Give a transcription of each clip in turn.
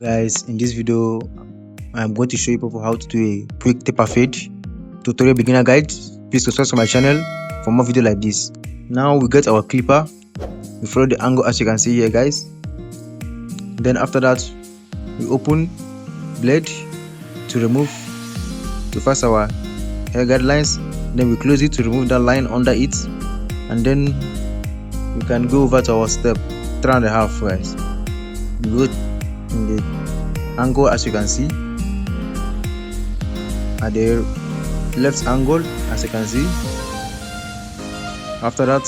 Guys, in this video I'm going to show you people how to do a quick taper fade tutorial beginner guide. Please subscribe to my channel for more video like this. Now we get our clipper, we follow the angle as you can see here guys. Then after that we open blade to remove to first our hair guidelines, then we close it to remove that line under it, and then we can go over to our step 3.5 guys. We go in the angle as you can see at the left angle as you can see. After that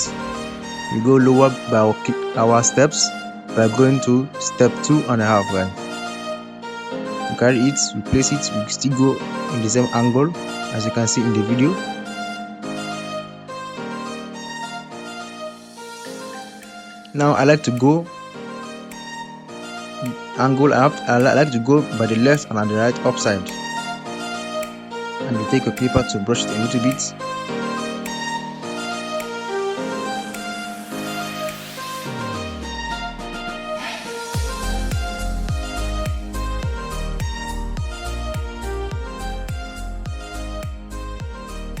we go lower by our steps by going to step 2.5 guys. We carry it, we place it, we still go in the same angle as you can see in the video. Now I like to go angle up. I like to go by the left and the right upside, and you take a clipper to brush it a little bit.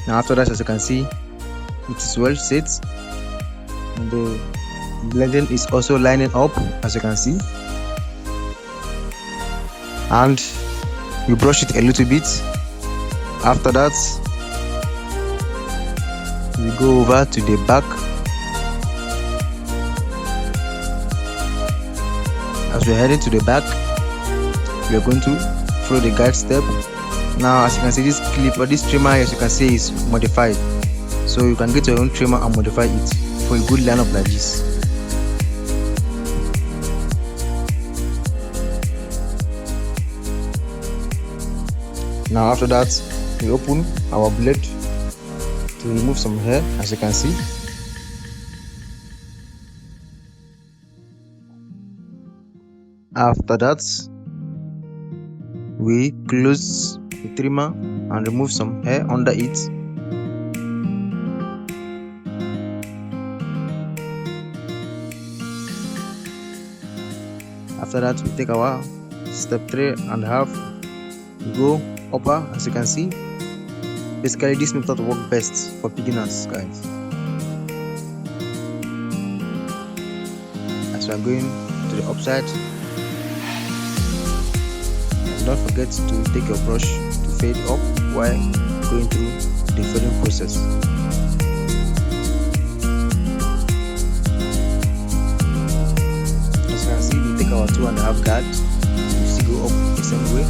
Now after that, as you can see, it is well set, and the blending is also lining up as you can see, and we brush it a little bit. After that we go over to the back. As we're heading to the back, we are going to follow the guide step. Now as you can see, this clipper, this trimmer as you can see is modified, so you can get your own trimmer and modify it for a good lineup like this. Now after that we open our blade to remove some hair as you can see. After that we close the trimmer and remove some hair under it. After that we take our step 3.5, we go upper as you can see. Basically this method works best for beginners guys. As we are going to the upside, don't forget to take your brush to fade up while going through the fading process. As you can see, we take our 2.5 guard, we still go up the same way,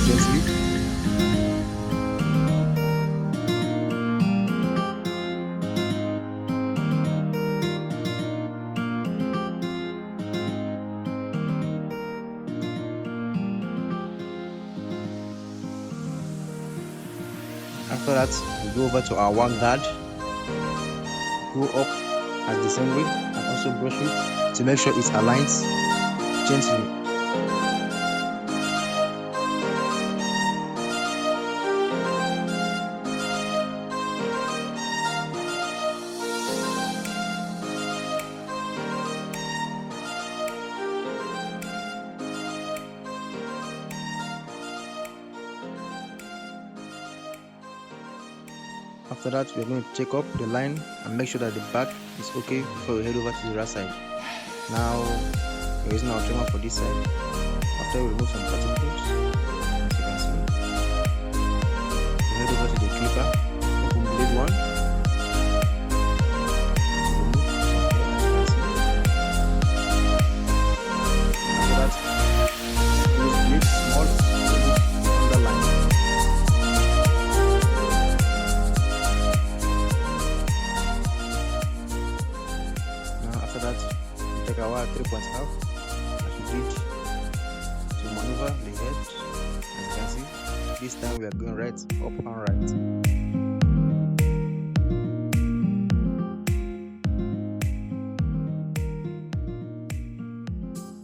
gently. After that, we go over to our one guard, go up as the same way, and also brush it to make sure it aligns gently. After that, we are going to check up the line and make sure that the back is okay before we head over to the right side. Now we're using our trimmer for this side. After we remove some cutting clips, as you can see, we head over to the clipper, open blade 1, remove some hair as you can see. After that, close blade small, remove the underline. After that, we take our 3.5 as we did to maneuver the head. As you can see, this time we are going right, up and right.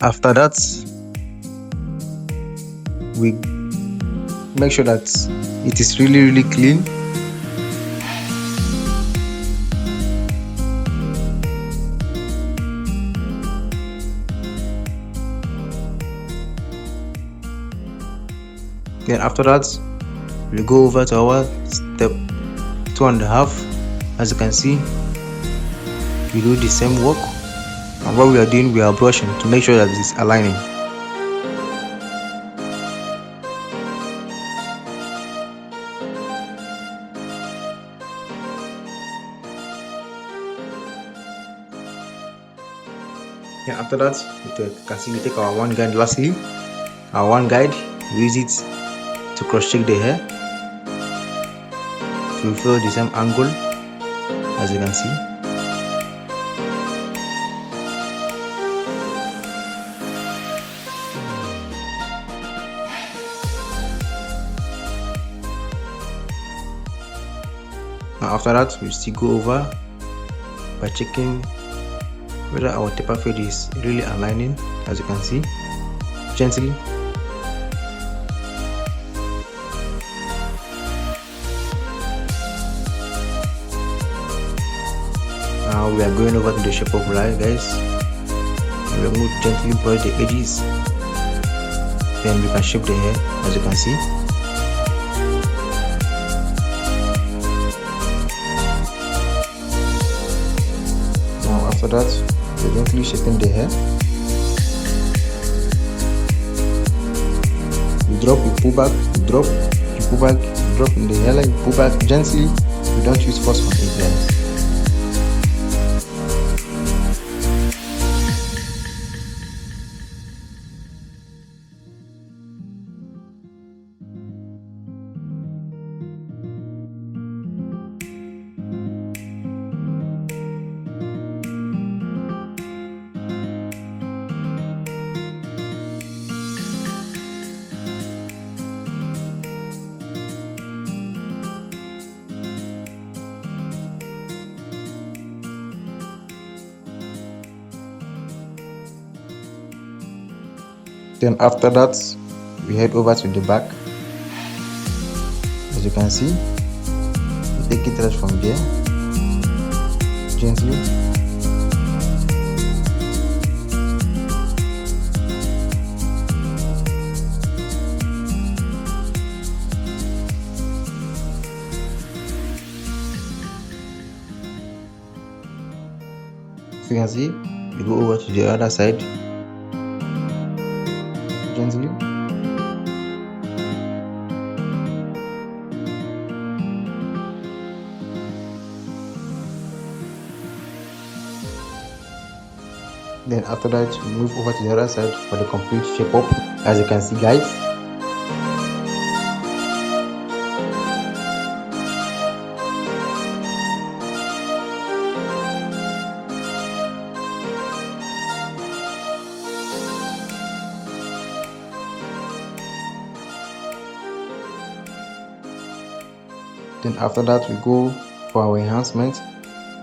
After that, we make sure that it is really clean. Then after that, we go over to our step 2.5. As you can see, we do the same work, and what we are doing, we are brushing to make sure that it's aligning. Yeah, after that, you can see we take our one guide. Lastly, our one guide, we use it to cross check the hair to fill the same angle, as you can see. Now after that, we still go over by checking whether our taper fade is really aligning, as you can see, gently. Now we are going over to the shape of light, guys. We are going to gently brush the edges, then we can shape the hair, as you can see. Now after that, we're gently shaping the hair. You drop, you pull back, you drop, you pull back, you drop in the hairline, you pull back gently. You don't use force on it, guys. Then after that, we head over to the back. As you can see, we take it right from there, gently. So you can see, we go over to the other side, gently. Then after that, we move over to the other side for the complete shape up, as you can see, guys. Then after that, we go for our enhancement.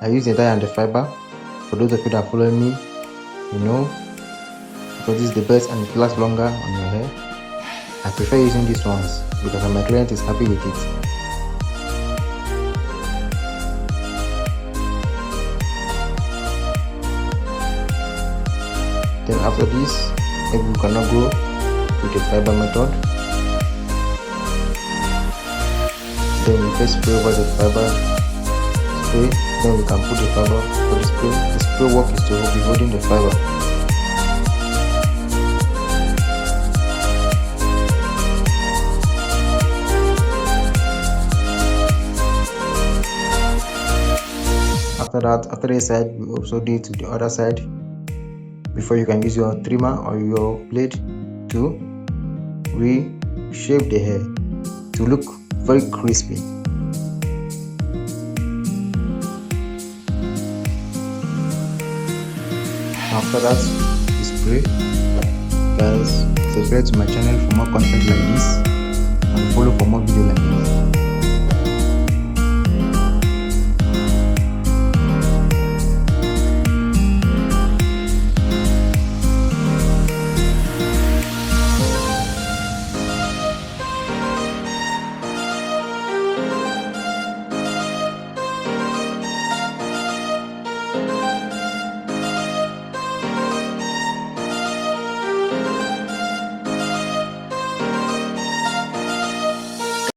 I use the dye and the fiber. For those of you that follow me, you know, because this is the best and it lasts longer on your hair. I prefer using these ones because my client is happy with it. Then after this, maybe we cannot go with the fiber method. Then we first spray over the fiber spray, then we can put the fiber for the spray. The spray work is to be holding the fiber. After that, after this side, we also do it to the other side before you can use your trimmer or your blade to reshape the hair to look very crispy. After that, we spray. Guys, subscribe to my channel for more content like this and follow for more videos like this.